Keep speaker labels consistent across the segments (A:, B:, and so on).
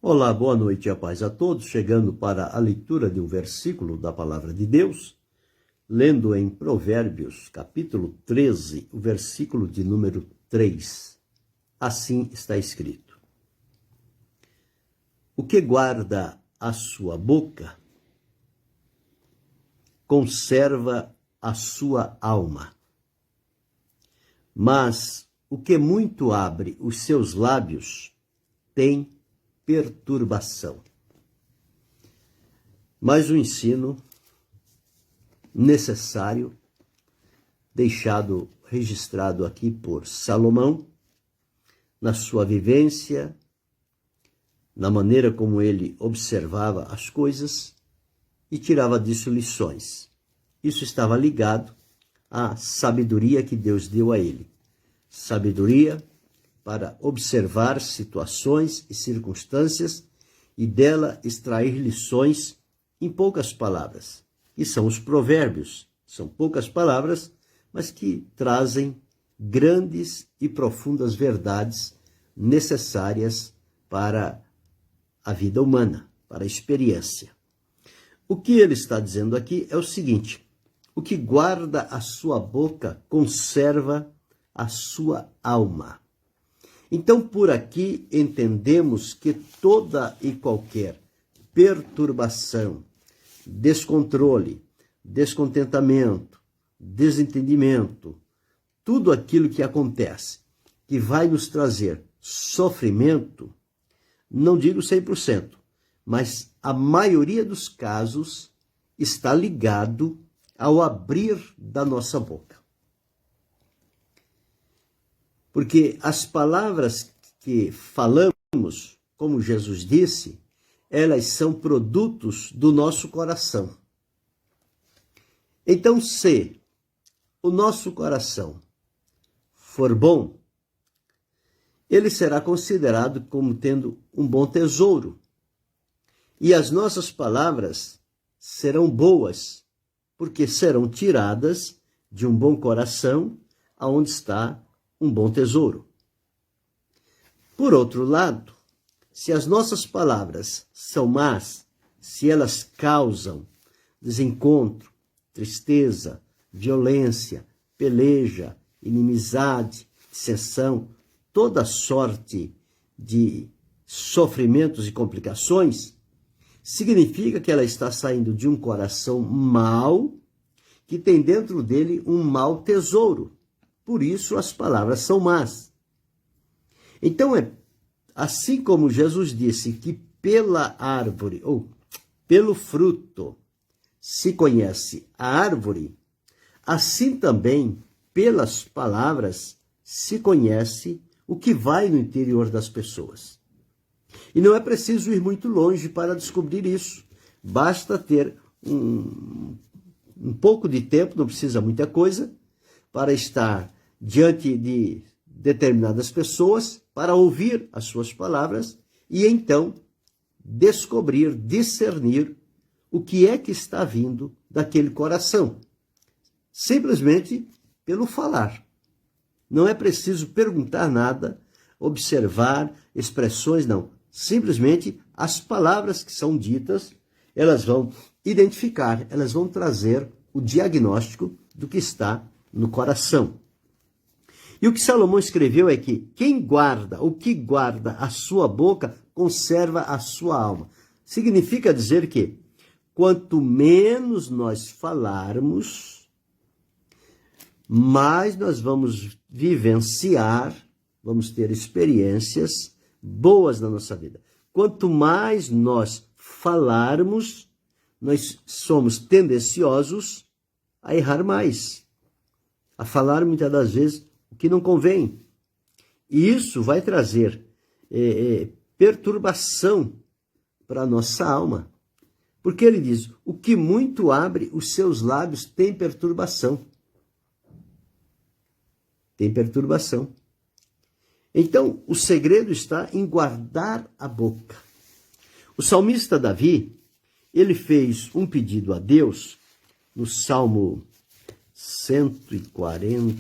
A: Olá, boa noite e a paz a todos, chegando para a leitura de um versículo da Palavra de Deus, lendo em Provérbios, capítulo 13, o versículo de número 3. Assim está escrito: O que guarda a sua boca, conserva a sua alma. Mas o que muito abre os seus lábios, tem perturbação. Mais um ensino necessário, deixado registrado aqui por Salomão, na sua vivência, na maneira como ele observava as coisas e tirava disso lições. Isso estava ligado à sabedoria que Deus deu a ele. Sabedoria para observar situações e circunstâncias e dela extrair lições em poucas palavras. E são os provérbios, são poucas palavras, mas que trazem grandes e profundas verdades necessárias para a vida humana, para a experiência. O que ele está dizendo aqui é o seguinte: o que guarda a sua boca conserva a sua alma. Então, por aqui, entendemos que toda e qualquer perturbação, descontrole, descontentamento, desentendimento, tudo aquilo que acontece, que vai nos trazer sofrimento, não digo 100%, mas a maioria dos casos está ligado ao abrir da nossa boca. Porque as palavras que falamos, como Jesus disse, elas são produtos do nosso coração. Então, se o nosso coração for bom, ele será considerado como tendo um bom tesouro. E as nossas palavras serão boas, porque serão tiradas de um bom coração, aonde está um bom tesouro. Por outro lado, se as nossas palavras são más, se elas causam desencontro, tristeza, violência, peleja, inimizade, dissensão, toda sorte de sofrimentos e complicações, significa que ela está saindo de um coração mau, que tem dentro dele um mau tesouro. Por isso as palavras são más. Então, assim como Jesus disse que pela árvore, ou pelo fruto, se conhece a árvore, assim também, pelas palavras, se conhece o que vai no interior das pessoas. E não é preciso ir muito longe para descobrir isso. Basta ter um pouco de tempo, não precisa muita coisa, para estar diante de determinadas pessoas, para ouvir as suas palavras e então descobrir, discernir o que é que está vindo daquele coração. Simplesmente pelo falar. Não é preciso perguntar nada, observar expressões, não. Simplesmente as palavras que são ditas, elas vão identificar, elas vão trazer o diagnóstico do que está no coração. E o que Salomão escreveu é que o que guarda a sua boca, conserva a sua alma. Significa dizer que quanto menos nós falarmos, mais nós vamos vivenciar, vamos ter experiências boas na nossa vida. Quanto mais nós falarmos, nós somos tendenciosos a errar mais, a falar muitas das vezes o que não convém. E isso vai trazer perturbação para a nossa alma. Porque ele diz, o que muito abre os seus lábios tem perturbação. Tem perturbação. Então, o segredo está em guardar a boca. O salmista Davi, ele fez um pedido a Deus no Salmo 141,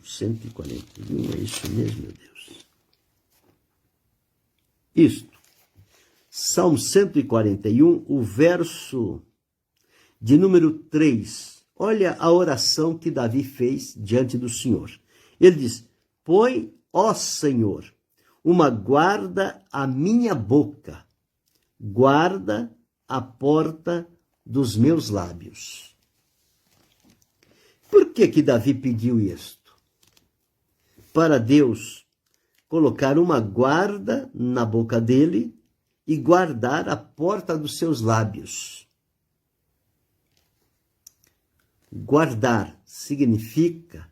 A: 141, é isso mesmo, meu Deus. isto. Salmo 141, o verso de número 3. Olha a oração que Davi fez diante do Senhor. Ele diz: põe, ó Senhor, uma guarda à minha boca, guarda a porta dos meus lábios. Por que Davi pediu isto? Para Deus colocar uma guarda na boca dele e guardar a porta dos seus lábios. Guardar significa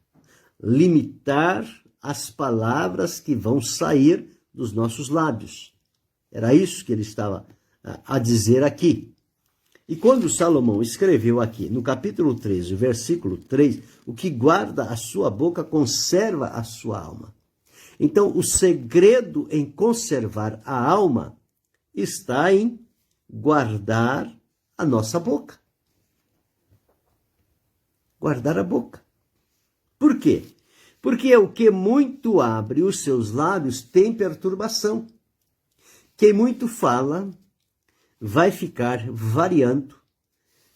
A: limitar as palavras que vão sair dos nossos lábios. Era isso que ele estava a dizer aqui. E quando Salomão escreveu aqui, no capítulo 13, versículo 3, o que guarda a sua boca conserva a sua alma. Então, o segredo em conservar a alma está em guardar a nossa boca. Guardar a boca. Por quê? Porque o que muito abre os seus lábios tem perturbação. Quem muito fala vai ficar variando,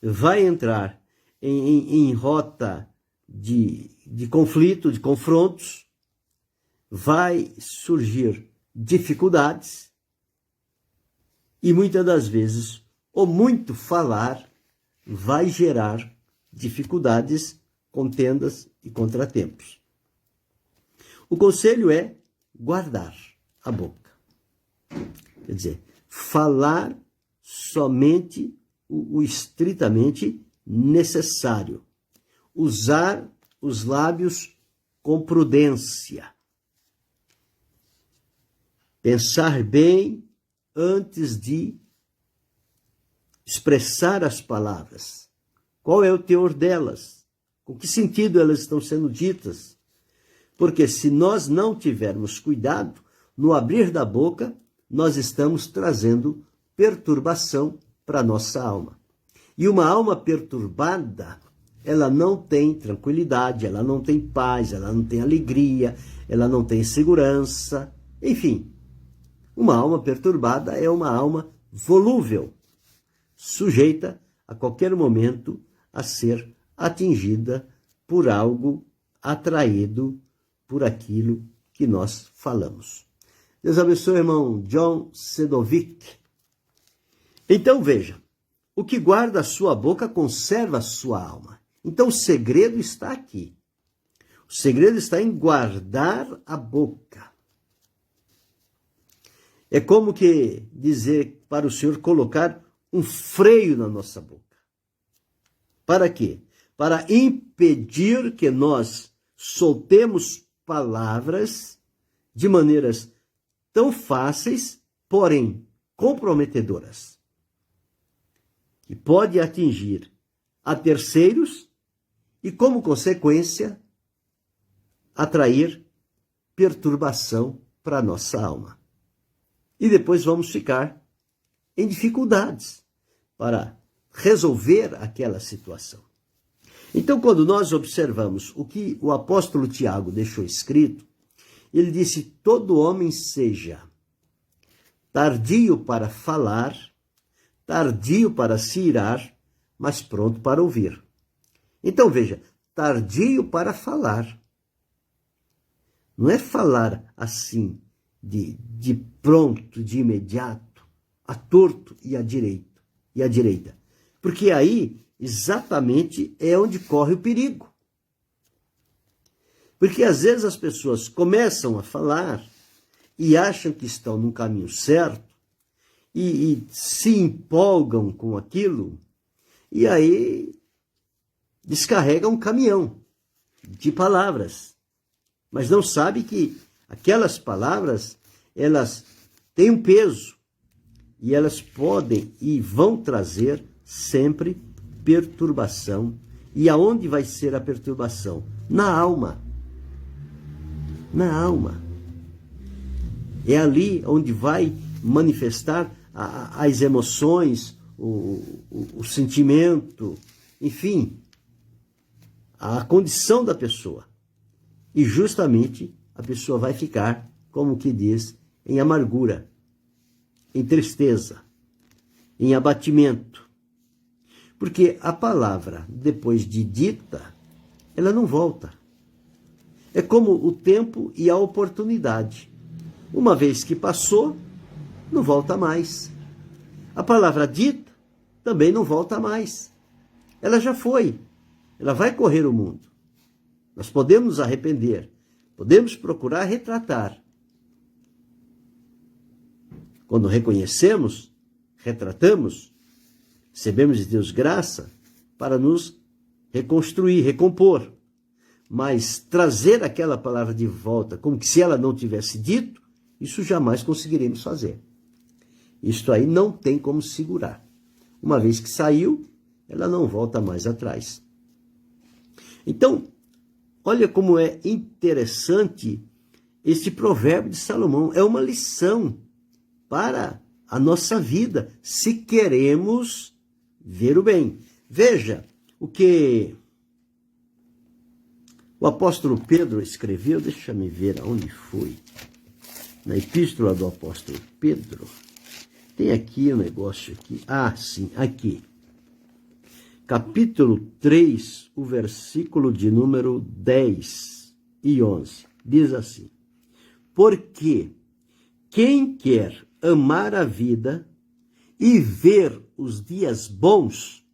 A: vai entrar em rota de conflito, de confrontos, vai surgir dificuldades e muitas das vezes o muito falar vai gerar dificuldades, contendas e contratempos. O conselho é guardar a boca. Quer dizer, falar somente o estritamente necessário. Usar os lábios com prudência. Pensar bem antes de expressar as palavras. Qual é o teor delas? Com que sentido elas estão sendo ditas? Porque se nós não tivermos cuidado, no abrir da boca, nós estamos trazendo perturbação para a nossa alma. E uma alma perturbada, ela não tem tranquilidade, ela não tem paz, ela não tem alegria, ela não tem segurança. Enfim, uma alma perturbada é uma alma volúvel, sujeita a qualquer momento a ser atingida por algo atraído por aquilo que nós falamos. Deus abençoe, irmão John Sedovic. Então veja, o que guarda a sua boca conserva a sua alma. Então o segredo está aqui. O segredo está em guardar a boca. É como que dizer para o Senhor colocar um freio na nossa boca. Para quê? Para impedir que nós soltemos palavras de maneiras tão fáceis, porém comprometedoras, que pode atingir a terceiros e, como consequência, atrair perturbação para a nossa alma. E depois vamos ficar em dificuldades para resolver aquela situação. Então, quando nós observamos o que o apóstolo Tiago deixou escrito, ele disse: todo homem seja tardio para falar, tardio para se irar, mas pronto para ouvir. Então veja, tardio para falar. Não é falar assim, de pronto, de imediato, a torto e à direita. Porque aí, exatamente, é onde corre o perigo. Porque às vezes as pessoas começam a falar e acham que estão no caminho certo e se empolgam com aquilo e aí descarregam um caminhão de palavras. Mas não sabe que aquelas palavras, elas têm um peso e elas podem e vão trazer sempre perturbação. E aonde vai ser a perturbação? Na alma. Na alma. É ali onde vai manifestar as emoções, o sentimento, enfim, a condição da pessoa. E justamente a pessoa vai ficar, como que diz, em amargura, em tristeza, em abatimento. Porque a palavra, depois de dita, ela não volta. É como o tempo e a oportunidade. Uma vez que passou, não volta mais. A palavra dita também não volta mais. Ela já foi. Ela vai correr o mundo. Nós podemos nos arrepender. Podemos procurar retratar. Quando reconhecemos, retratamos, recebemos de Deus graça para nos reconstruir, recompor. Mas trazer aquela palavra de volta como que se ela não tivesse dito, isso jamais conseguiremos fazer. Isto aí não tem como segurar. Uma vez que saiu, ela não volta mais atrás. Então, olha como é interessante este provérbio de Salomão. É uma lição para a nossa vida, se queremos ver o bem. Veja o que o apóstolo Pedro escreveu, deixa-me ver aonde foi. Na epístola do apóstolo Pedro, tem aqui um negócio aqui. Ah, sim, aqui. Capítulo 3, o versículo de número 10 e 11. Diz assim: porque quem quer amar a vida e ver os dias bons,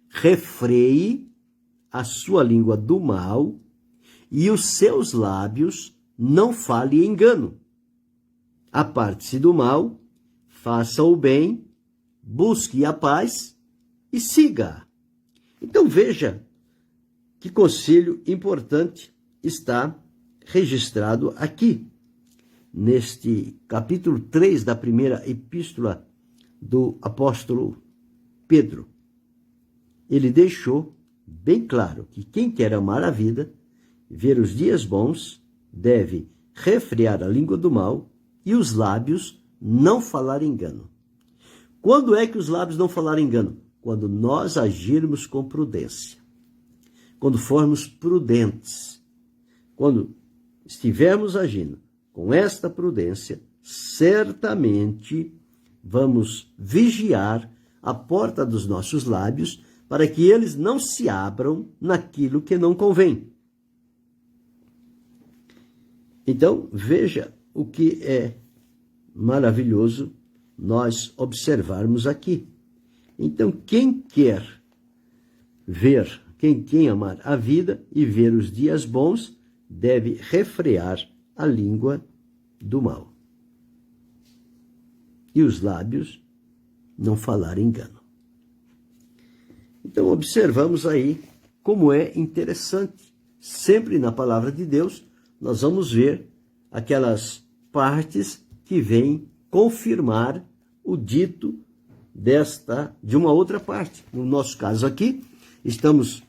A: refreie a sua língua do mal e os seus lábios não fale engano. Aparte-se do mal, faça o bem, busque a paz e siga. Então veja que conselho importante está registrado aqui, neste capítulo 3 da primeira epístola do apóstolo Pedro. Ele deixou bem claro que quem quer amar a vida, ver os dias bons, deve refrear a língua do mal e os lábios não falar engano. Quando é que os lábios não falarem engano? Quando nós agirmos com prudência. Quando formos prudentes. Quando estivermos agindo com esta prudência, certamente vamos vigiar a porta dos nossos lábios para que eles não se abram naquilo que não convém. Então, veja o que é maravilhoso nós observarmos aqui. Então, quem quer ver, quem amar a vida e ver os dias bons, deve refrear a língua do mal. E os lábios não falar engano. Então, observamos aí como é interessante. Sempre na palavra de Deus, nós vamos ver aquelas partes que vêm confirmar o dito de uma outra parte. No nosso caso aqui, estamos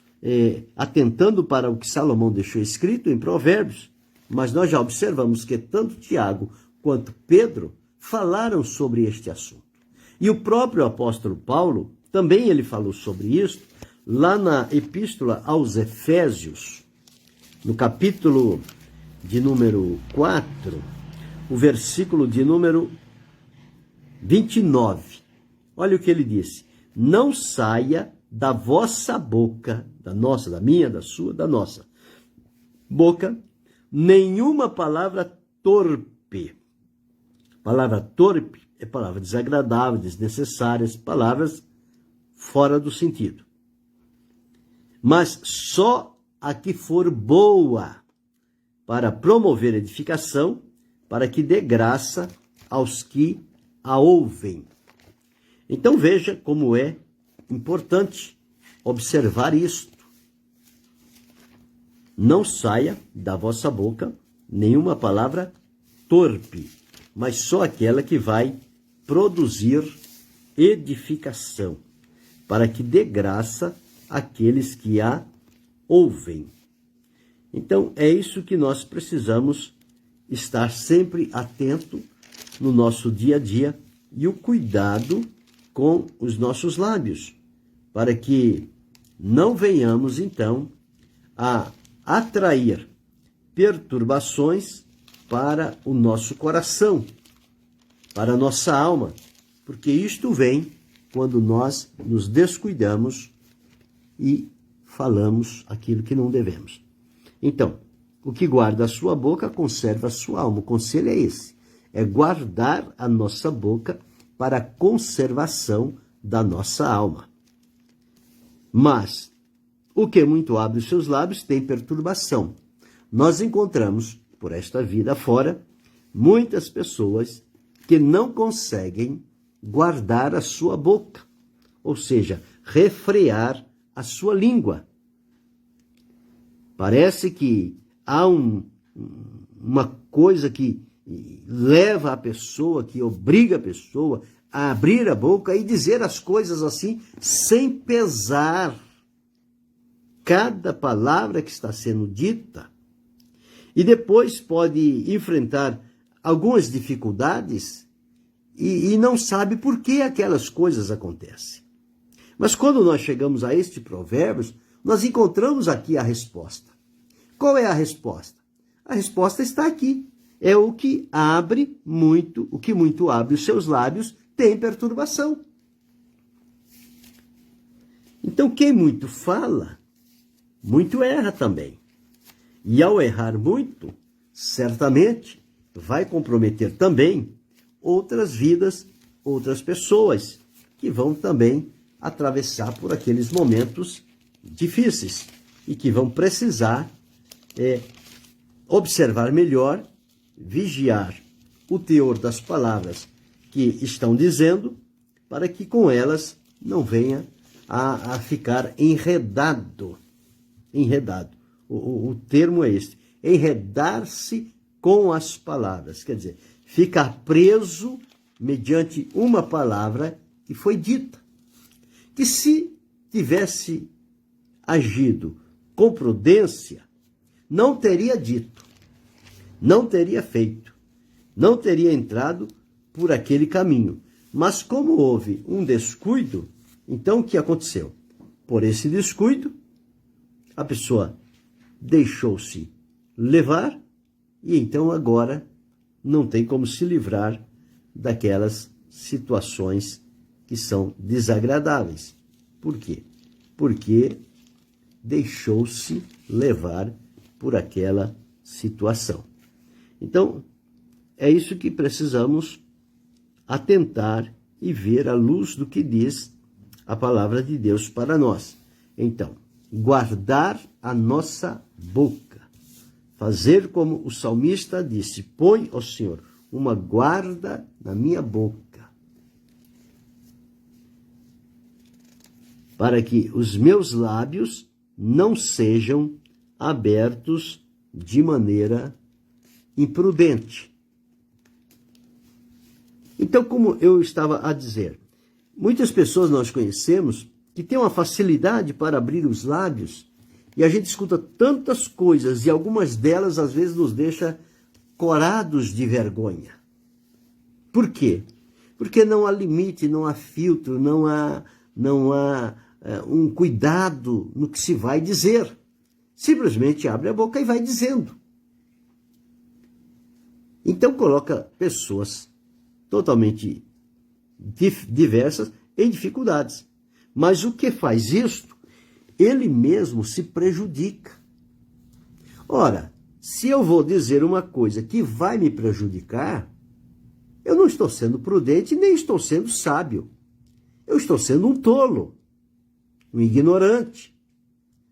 A: atentando para o que Salomão deixou escrito em Provérbios, mas nós já observamos que tanto Tiago quanto Pedro falaram sobre este assunto. E o próprio apóstolo Paulo, também ele falou sobre isso, lá na epístola aos Efésios, no capítulo de número 4, o versículo de número 29. Olha o que ele disse: não saia da vossa boca, da nossa, da minha, da sua, da nossa boca, nenhuma palavra torpe. Palavra torpe é palavra desagradável, desnecessárias, palavras fora do sentido. Mas só a que for boa, para promover edificação, para que dê graça aos que a ouvem. Então veja como é importante observar isto. Não saia da vossa boca nenhuma palavra torpe, mas só aquela que vai produzir edificação, para que dê graça àqueles que a ouvem. Então, é isso que nós precisamos estar sempre atento no nosso dia a dia e o cuidado com os nossos lábios, para que não venhamos, então, a atrair perturbações para o nosso coração. para a nossa alma, porque isto vem quando nós nos descuidamos e falamos aquilo que não devemos. Então, o que guarda a sua boca conserva a sua alma. O conselho é esse, é guardar a nossa boca para a conservação da nossa alma. Mas o que muito abre os seus lábios tem perturbação. Nós encontramos, por esta vida fora, muitas pessoas que não conseguem guardar a sua boca, ou seja, refrear a sua língua. Parece que há uma coisa que leva a pessoa, que obriga a pessoa a abrir a boca e dizer as coisas assim, sem pesar cada palavra que está sendo dita. E depois pode enfrentar algumas dificuldades e não sabe por que aquelas coisas acontecem. Mas quando nós chegamos a este Provérbios, nós encontramos aqui a resposta. Qual é a resposta? A resposta está aqui. É o que muito abre os seus lábios tem perturbação. Então, quem muito fala, muito erra também. E ao errar muito, certamente vai comprometer também outras vidas, outras pessoas que vão também atravessar por aqueles momentos difíceis e que vão precisar observar melhor, vigiar o teor das palavras que estão dizendo, para que com elas não venha a ficar enredado. O termo é este, enredar-se com as palavras, quer dizer, ficar preso mediante uma palavra que foi dita, que se tivesse agido com prudência, não teria dito, não teria feito, não teria entrado por aquele caminho. Mas como houve um descuido, então o que aconteceu? Por esse descuido, a pessoa deixou-se levar e então agora não tem como se livrar daquelas situações que são desagradáveis. Por quê? Porque deixou-se levar por aquela situação. Então, é isso que precisamos atentar e ver à luz do que diz a palavra de Deus para nós. Então, guardar a nossa boca. Fazer como o salmista disse, põe, ó Senhor, uma guarda na minha boca, para que os meus lábios não sejam abertos de maneira imprudente. Então, como eu estava a dizer, muitas pessoas nós conhecemos que têm uma facilidade para abrir os lábios e a gente escuta tantas coisas e algumas delas às vezes nos deixa corados de vergonha. Por quê? Porque não há limite, não há filtro, não há um cuidado no que se vai dizer. Simplesmente abre a boca e vai dizendo. Então coloca pessoas totalmente diversas em dificuldades. Mas o que faz isto? Ele mesmo se prejudica. Ora, se eu vou dizer uma coisa que vai me prejudicar, eu não estou sendo prudente nem estou sendo sábio. Eu estou sendo um tolo, um ignorante.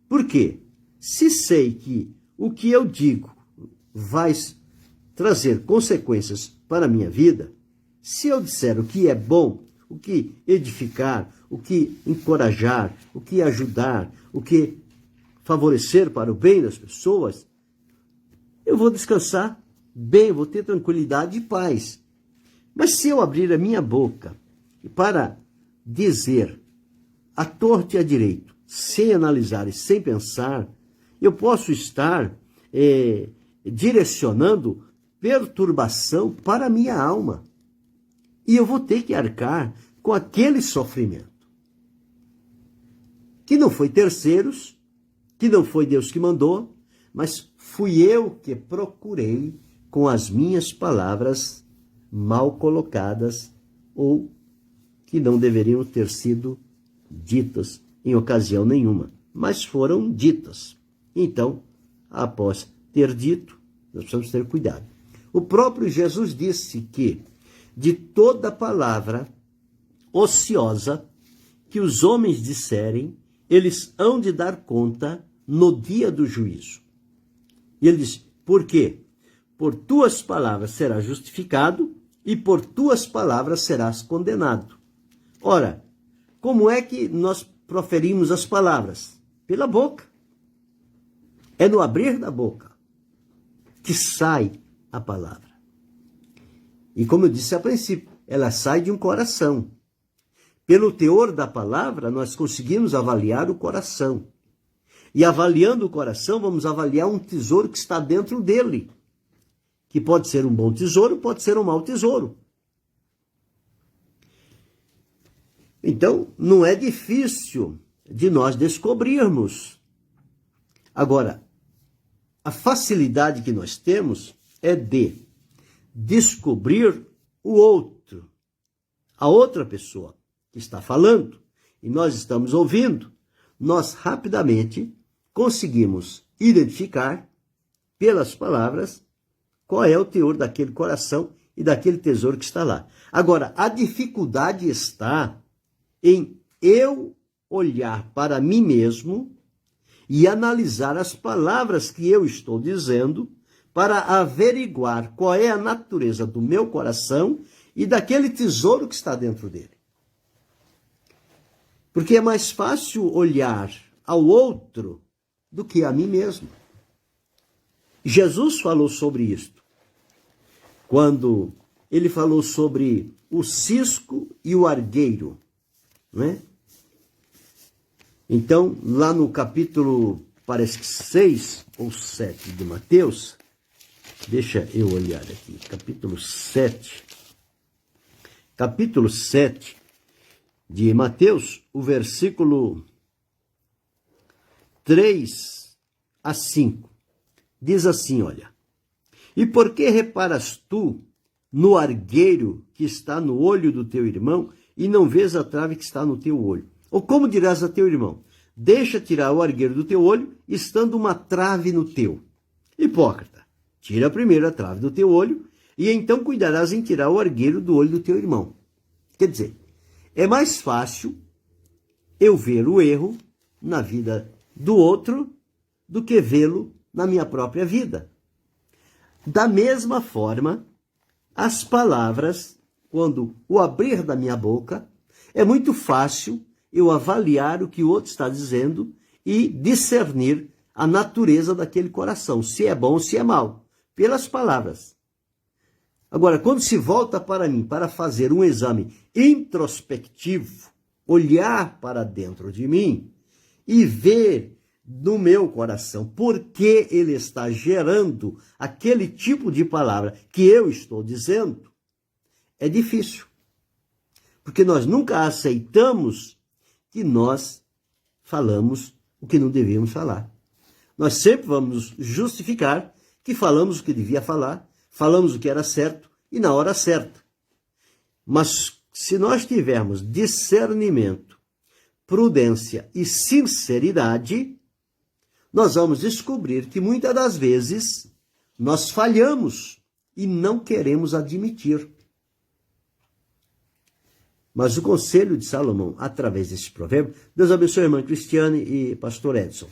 A: Por quê? Se sei que o que eu digo vai trazer consequências para a minha vida, se eu disser o que é bom, o que edificar, o que encorajar, o que ajudar, o que favorecer para o bem das pessoas, eu vou descansar bem, vou ter tranquilidade e paz. Mas se eu abrir a minha boca para dizer à torta e à direito, sem analisar e sem pensar, eu posso estar direcionando perturbação para a minha alma. E eu vou ter que arcar com aquele sofrimento. Que não foi terceiros, que não foi Deus que mandou, mas fui eu que procurei, com as minhas palavras, mal colocadas ou que não deveriam ter sido ditas em ocasião nenhuma, mas foram ditas. Então, após ter dito, nós precisamos ter cuidado. O próprio Jesus disse que de toda palavra ociosa que os homens disserem, eles hão de dar conta no dia do juízo. E ele diz, por quê? Por tuas palavras serás justificado e por tuas palavras serás condenado. Ora, como é que nós proferimos as palavras? Pela boca. É no abrir da boca que sai a palavra. E como eu disse a princípio, ela sai de um coração. Pelo teor da palavra, nós conseguimos avaliar o coração. E avaliando o coração, vamos avaliar um tesouro que está dentro dele. Que pode ser um bom tesouro, pode ser um mau tesouro. Então, não é difícil de nós descobrirmos. Agora, a facilidade que nós temos é de descobrir o outro, a outra pessoa que está falando, e nós estamos ouvindo, nós rapidamente conseguimos identificar pelas palavras qual é o teor daquele coração e daquele tesouro que está lá. Agora, a dificuldade está em eu olhar para mim mesmo e analisar as palavras que eu estou dizendo para averiguar qual é a natureza do meu coração e daquele tesouro que está dentro dele. Porque é mais fácil olhar ao outro do que a mim mesmo. Jesus falou sobre isto, quando ele falou sobre o cisco e o argueiro, não é? Então, lá no capítulo, parece que 6 ou 7 de Mateus, deixa eu olhar aqui, capítulo 7 de Mateus, o versículo 3 a 5, diz assim, olha, e por que reparas tu no argueiro que está no olho do teu irmão e não vês a trave que está no teu olho? Ou como dirás a teu irmão, deixa tirar o argueiro do teu olho, estando uma trave no teu? Hipócrita, tira primeiro a trave do teu olho, e então cuidarás em tirar o argueiro do olho do teu irmão. Quer dizer, é mais fácil eu ver o erro na vida do outro do que vê-lo na minha própria vida. Da mesma forma, as palavras, quando o abrir da minha boca, é muito fácil eu avaliar o que o outro está dizendo e discernir a natureza daquele coração, se é bom ou se é mau, pelas palavras. Agora, quando se volta para mim para fazer um exame introspectivo, olhar para dentro de mim e ver no meu coração por que ele está gerando aquele tipo de palavra que eu estou dizendo, é difícil. Porque nós nunca aceitamos que nós falamos o que não devíamos falar. Nós sempre vamos justificar que falamos o que devia falar, falamos o que era certo e na hora certa. Mas se nós tivermos discernimento, prudência e sinceridade, nós vamos descobrir que muitas das vezes nós falhamos e não queremos admitir. Mas o conselho de Salomão, através desse provérbio, Deus abençoe a irmã Cristiane e pastor Edson,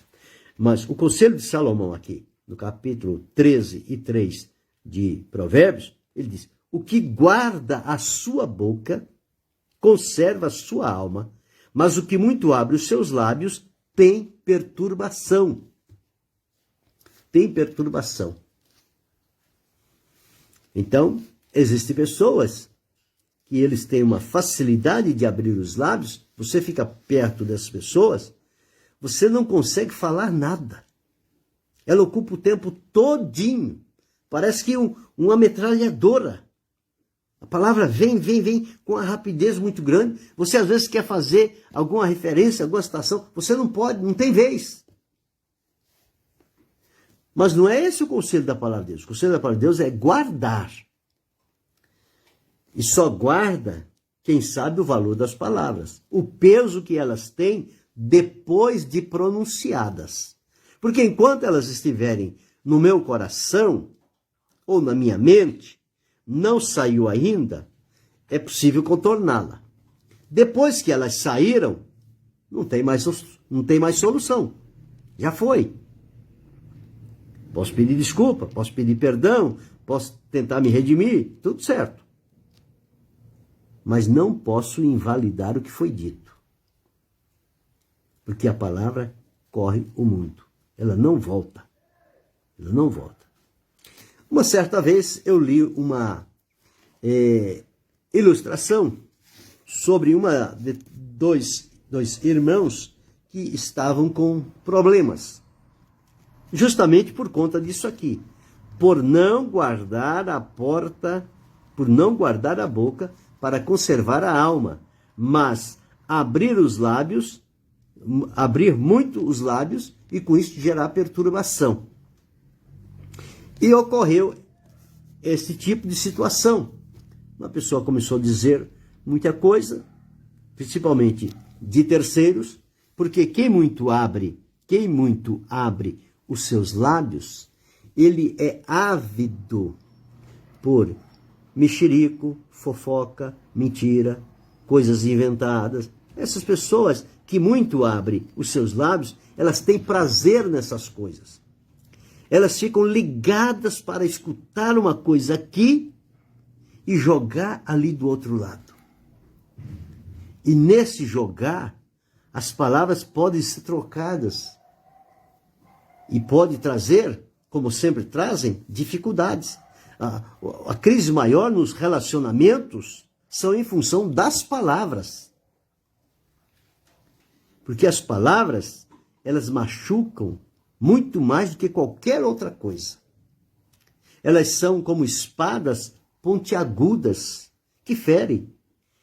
A: mas o conselho de Salomão aqui, no capítulo 13 e 3 de Provérbios, ele diz, o que guarda a sua boca, conserva a sua alma, mas o que muito abre os seus lábios tem perturbação. Tem perturbação. Então, existem pessoas que eles têm uma facilidade de abrir os lábios, você fica perto dessas pessoas, você não consegue falar nada. Ela ocupa o tempo todinho. Parece que uma metralhadora. A palavra vem com uma rapidez muito grande. Você às vezes quer fazer alguma referência, alguma citação, você não pode, não tem vez. Mas não é esse o conselho da palavra de Deus. O conselho da palavra de Deus é guardar. E só guarda quem sabe o valor das palavras, o peso que elas têm depois de pronunciadas. Porque enquanto elas estiverem no meu coração ou na minha mente, não saiu ainda, é possível contorná-la. Depois que elas saíram, não tem mais solução. Já foi. Posso pedir desculpa, posso pedir perdão, posso tentar me redimir, tudo certo. Mas não posso invalidar o que foi dito. Porque a palavra corre o mundo. Ela não volta. Ela não volta. Uma certa vez eu li uma ilustração sobre dois irmãos que estavam com problemas. Justamente por conta disso aqui. Por não guardar a boca para conservar a alma, mas abrir muito os lábios e com isso gerar perturbação. E ocorreu esse tipo de situação. Uma pessoa começou a dizer muita coisa, principalmente de terceiros, porque quem muito abre os seus lábios, ele é ávido por mexerico, fofoca, mentira, coisas inventadas. Essas pessoas que muito abrem os seus lábios, elas têm prazer nessas coisas. Elas ficam ligadas para escutar uma coisa aqui e jogar ali do outro lado. E nesse jogar, as palavras podem ser trocadas. E pode trazer, como sempre trazem, dificuldades. A crise maior nos relacionamentos são em função das palavras. Porque as palavras, elas machucam muito mais do que qualquer outra coisa. Elas são como espadas pontiagudas que ferem.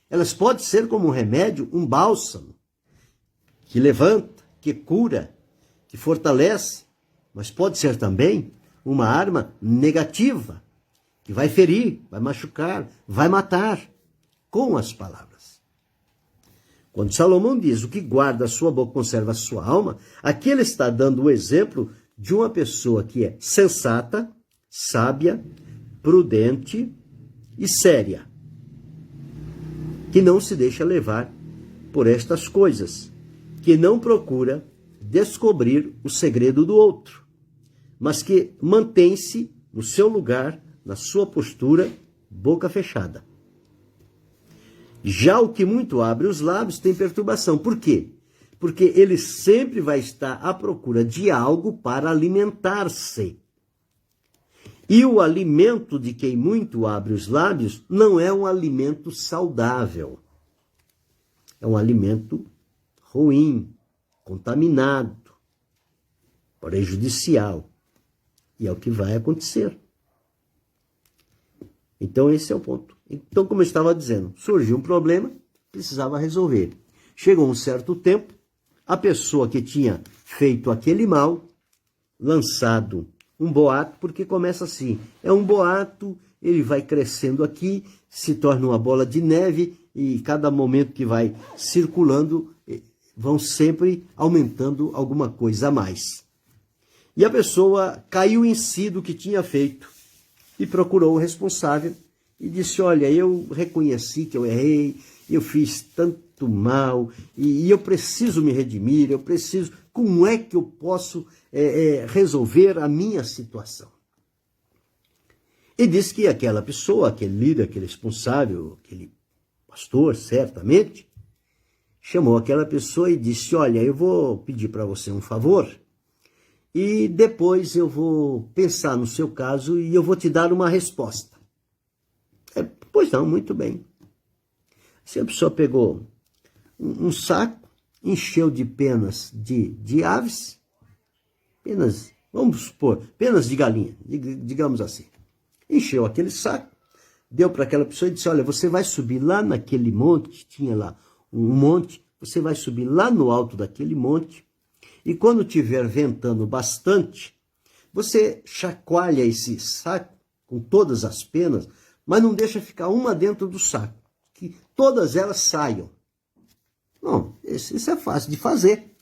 A: Elas podem ser como um remédio, um bálsamo, que levanta, que cura, que fortalece, mas pode ser também uma arma negativa, que vai ferir, vai machucar, vai matar com as palavras. Quando Salomão diz o que guarda a sua boca conserva a sua alma, aqui ele está dando o exemplo de uma pessoa que é sensata, sábia, prudente e séria, que não se deixa levar por estas coisas, que não procura descobrir o segredo do outro, mas que mantém-se no seu lugar, na sua postura, boca fechada. Já o que muito abre os lábios tem perturbação. Por quê? Porque ele sempre vai estar à procura de algo para alimentar-se. E o alimento de quem muito abre os lábios não é um alimento saudável. É um alimento ruim, contaminado, prejudicial. E é o que vai acontecer. Então esse é o ponto. Então, como eu estava dizendo, surgiu um problema, precisava resolver. Chegou um certo tempo, a pessoa que tinha feito aquele mal, lançado um boato, porque começa assim, é um boato, ele vai crescendo aqui, se torna uma bola de neve, e cada momento que vai circulando, vão sempre aumentando alguma coisa a mais. E a pessoa caiu em si do que tinha feito e procurou o responsável e disse, olha, eu reconheci que eu errei, eu fiz tanto mal e eu preciso me redimir, como é que eu posso resolver a minha situação? E disse que aquela pessoa, aquele líder, aquele responsável, aquele pastor, certamente, chamou aquela pessoa e disse, olha, eu vou pedir para você um favor e depois eu vou pensar no seu caso e eu vou te dar uma resposta. Pois não, muito bem. Se a pessoa pegou um saco, encheu de penas de aves, penas, vamos supor, penas de galinha, digamos assim. Encheu aquele saco, deu para aquela pessoa e disse, olha, você vai subir lá naquele monte, tinha lá um monte, você vai subir lá no alto daquele monte, e quando estiver ventando bastante, você chacoalha esse saco com todas as penas mas não deixa ficar uma dentro do saco, que todas elas saiam. Não, isso é fácil de fazer.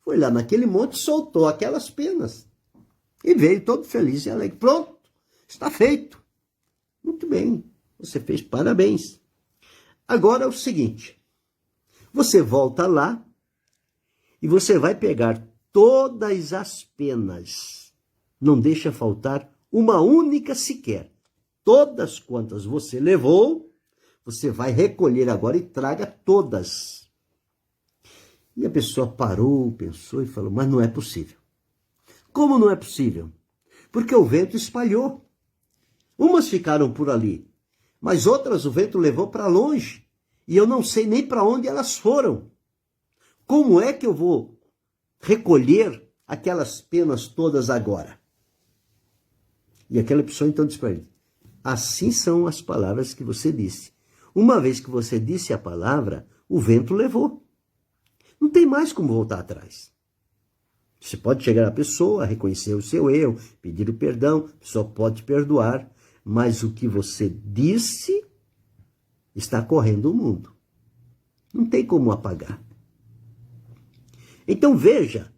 A: Foi lá naquele monte, soltou aquelas penas e veio todo feliz e alegre. Pronto, está feito. Muito bem, você fez parabéns. Agora é o seguinte, você volta lá e você vai pegar todas as penas. Não deixa faltar uma única sequer. Todas quantas você levou, você vai recolher agora e traga todas. E a pessoa parou, pensou e falou, mas não é possível. Como não é possível? Porque o vento espalhou. Umas ficaram por ali, mas outras o vento levou para longe. E eu não sei nem para onde elas foram. Como é que eu vou recolher aquelas penas todas agora? E aquela pessoa então disse para ele, assim são as palavras que você disse. Uma vez que você disse a palavra, o vento levou. Não tem mais como voltar atrás. Você pode chegar à pessoa, reconhecer o seu erro, pedir o perdão, a pessoa pode te perdoar, mas o que você disse está correndo o mundo. Não tem como apagar. Então veja,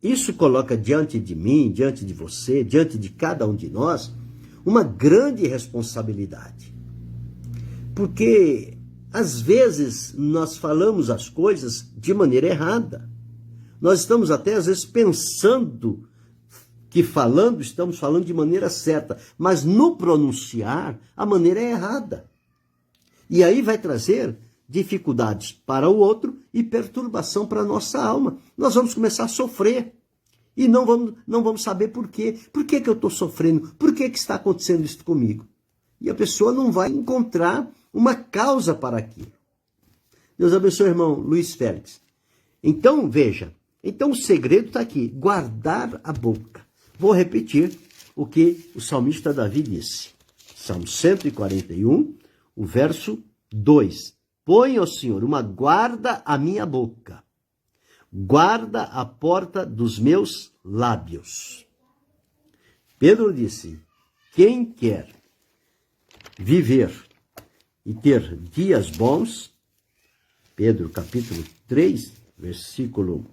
A: isso coloca diante de mim, diante de você, diante de cada um de nós, uma grande responsabilidade. Porque às vezes nós falamos as coisas de maneira errada. Nós estamos até às vezes pensando que estamos falando de maneira certa, mas no pronunciar a maneira é errada. E aí vai trazer dificuldades para o outro e perturbação para a nossa alma. Nós vamos começar a sofrer e não vamos saber por quê. Por que eu estou sofrendo? Por que está acontecendo isso comigo? E a pessoa não vai encontrar uma causa para aquilo. Deus abençoe, irmão Luiz Félix. Então, veja, o segredo está aqui, guardar a boca. Vou repetir o que o salmista Davi disse. Salmo 141, o verso 2. Põe, ó Senhor, uma guarda à minha boca. Guarda a porta dos meus lábios. Pedro disse, quem quer viver e ter dias bons, Pedro capítulo 3, versículo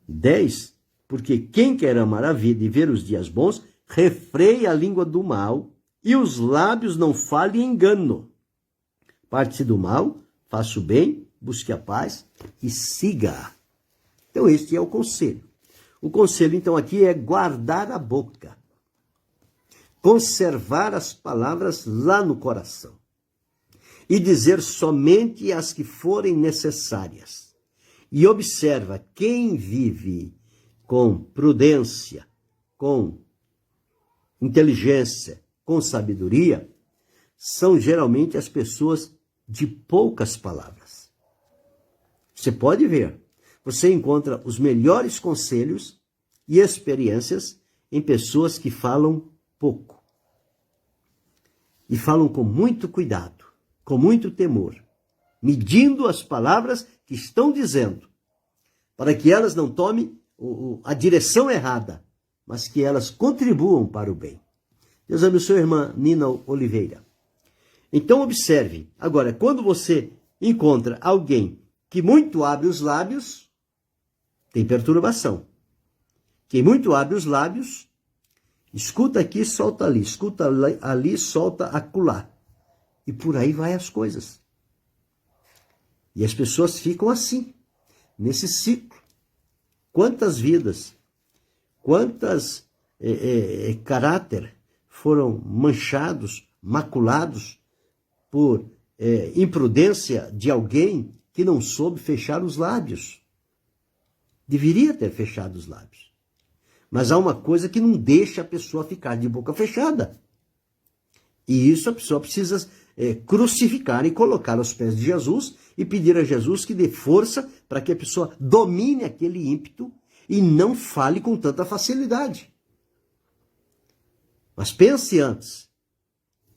A: 10, porque quem quer amar a vida e ver os dias bons, refreia a língua do mal e os lábios não falem engano. Parte-se do mal, faça o bem, busque a paz e siga. Então este é o conselho. O conselho então aqui é guardar a boca. Conservar as palavras lá no coração. E dizer somente as que forem necessárias. E observa, quem vive com prudência, com inteligência, com sabedoria, são geralmente as pessoas de poucas palavras. Você pode ver, você encontra os melhores conselhos e experiências em pessoas que falam pouco. E falam com muito cuidado, com muito temor, medindo as palavras que estão dizendo, para que elas não tomem a direção errada, mas que elas contribuam para o bem. Deus abençoe a irmã Nina Oliveira. Então observe, agora, quando você encontra alguém que muito abre os lábios, tem perturbação. Quem muito abre os lábios, escuta aqui, solta ali, escuta ali, solta acolá. E por aí vai as coisas. E as pessoas ficam assim, nesse ciclo. Quantas vidas, quantas caráter foram manchados, maculados por imprudência de alguém que não soube fechar os lábios. Deveria ter fechado os lábios. Mas há uma coisa que não deixa a pessoa ficar de boca fechada. E isso a pessoa precisa crucificar e colocar aos pés de Jesus e pedir a Jesus que dê força para que a pessoa domine aquele ímpeto e não fale com tanta facilidade. Mas pense antes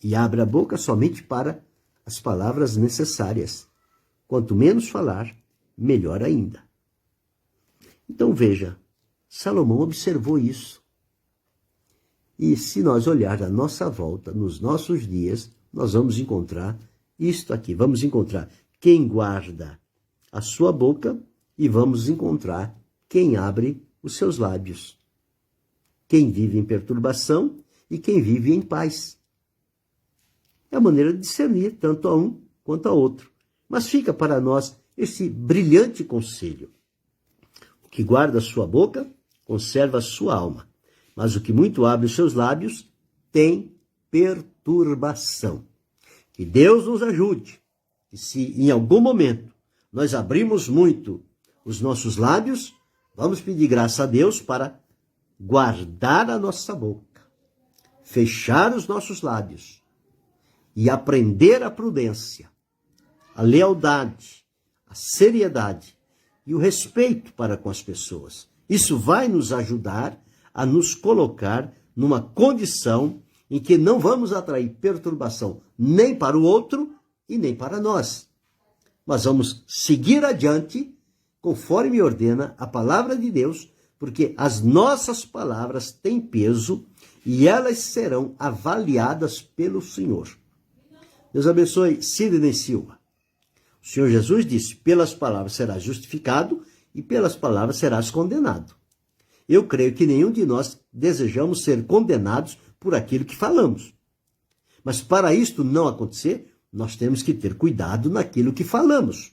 A: e abra a boca somente para as palavras necessárias. Quanto menos falar, melhor ainda. Então veja, Salomão observou isso. E se nós olharmos à nossa volta, nos nossos dias, nós vamos encontrar isto aqui. Vamos encontrar quem guarda a sua boca e vamos encontrar quem abre os seus lábios. Quem vive em perturbação e quem vive em paz. É a maneira de discernir tanto a um quanto a outro. Mas fica para nós esse brilhante conselho. O que guarda a sua boca, conserva a sua alma. Mas o que muito abre os seus lábios, tem perturbação. Que Deus nos ajude. E se em algum momento nós abrimos muito os nossos lábios, vamos pedir graça a Deus para guardar a nossa boca, fechar os nossos lábios e aprender a prudência, a lealdade, a seriedade e o respeito para com as pessoas. Isso vai nos ajudar a nos colocar numa condição em que não vamos atrair perturbação nem para o outro e nem para nós. Mas vamos seguir adiante conforme me ordena a palavra de Deus, porque as nossas palavras têm peso e elas serão avaliadas pelo Senhor. Deus abençoe Sidney Silva. O Senhor Jesus disse, pelas palavras serás justificado e pelas palavras serás condenado. Eu creio que nenhum de nós desejamos ser condenados por aquilo que falamos. Mas para isto não acontecer, nós temos que ter cuidado naquilo que falamos.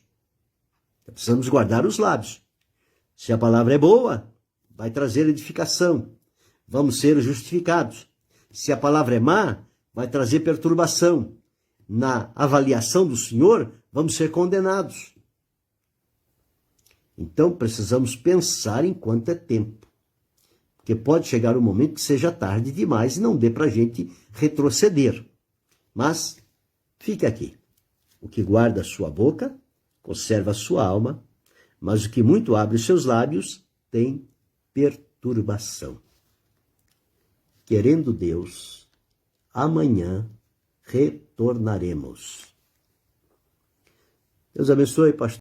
A: Precisamos guardar os lábios. Se a palavra é boa, vai trazer edificação. Vamos ser justificados. Se a palavra é má, vai trazer perturbação. Na avaliação do Senhor, vamos ser condenados. Então, precisamos pensar enquanto é tempo. Porque pode chegar um momento que seja tarde demais e não dê para a gente retroceder. Mas, fica aqui. O que guarda a sua boca, conserva a sua alma, mas o que muito abre os seus lábios tem perturbação. Querendo Deus, amanhã retornaremos. Deus abençoe, pastor.